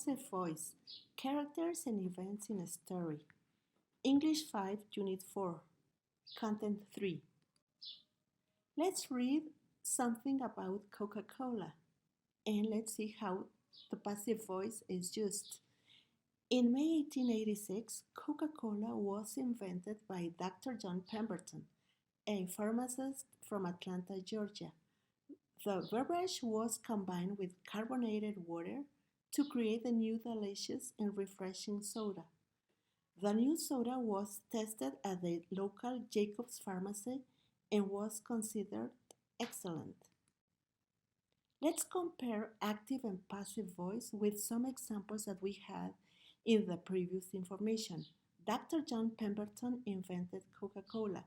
Passive voice. Characters and events in a story. English 5, Unit 4. Content 3. Let's read something about Coca-Cola and let's see how the passive voice is used. In May 1886, Coca-Cola was invented by Dr. John Pemberton, a pharmacist from Atlanta, Georgia. The beverage was combined with carbonated water to create a new delicious and refreshing soda. The new soda was tested at the local Jacobs Pharmacy and was considered excellent. Let's compare active and passive voice with some examples that we had in the previous information. Dr. John Pemberton invented Coca-Cola.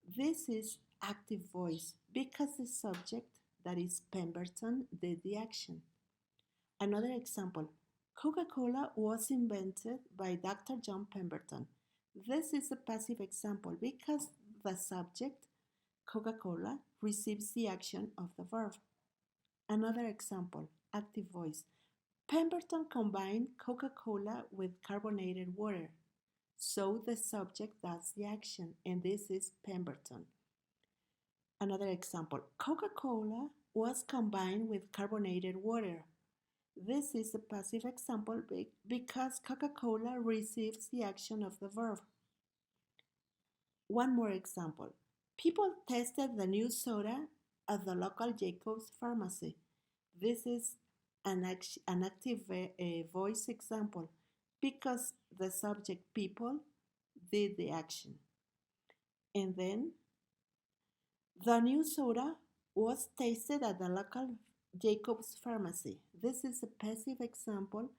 This is active voice because the subject, that is Pemberton, did the action. Another example, Coca-Cola was invented by Dr. John Pemberton. This is a passive example because the subject, Coca-Cola, receives the action of the verb. Another example, active voice. Pemberton combined Coca-Cola with carbonated water. So the subject does the action, and this is Pemberton. Another example, Coca-Cola was combined with carbonated water. This is a passive example because Coca-Cola receives the action of the verb. One more example. People tested the new soda at the local Jacobs Pharmacy. This is an active voice example because the subject people did the action. And then the new soda was tasted at the local Jacobs Pharmacy. This is a passive example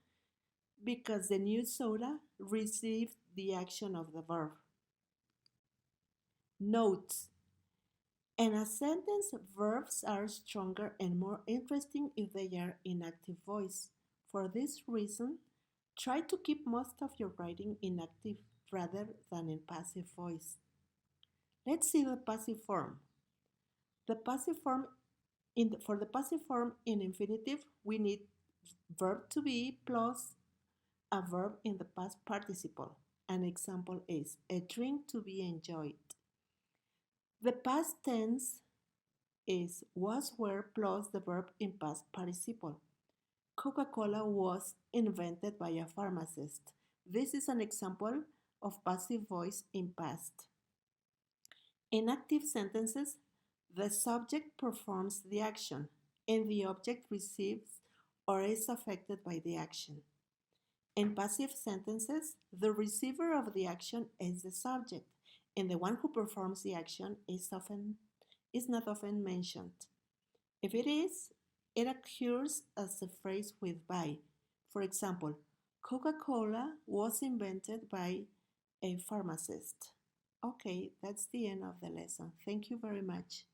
because the new soda received the action of the verb. Notes. In a sentence, verbs are stronger and more interesting if they are in active voice. For this reason, try to keep most of your writing in active rather than in passive voice. Let's see the passive form. The passive form for the passive form in infinitive, we need verb to be plus a verb in the past participle. An example is a drink to be enjoyed. The past tense is was, were plus the verb in past participle. Coca-Cola was invented by a pharmacist. This is an example of passive voice in past. In active sentences, the subject performs the action and the object receives or is affected by the action. In passive sentences, the receiver of the action is the subject and the one who performs the action is not often mentioned. If it is, it occurs as a phrase with by. For example, Coca-Cola was invented by a pharmacist. Okay, that's the end of the lesson. Thank you very much.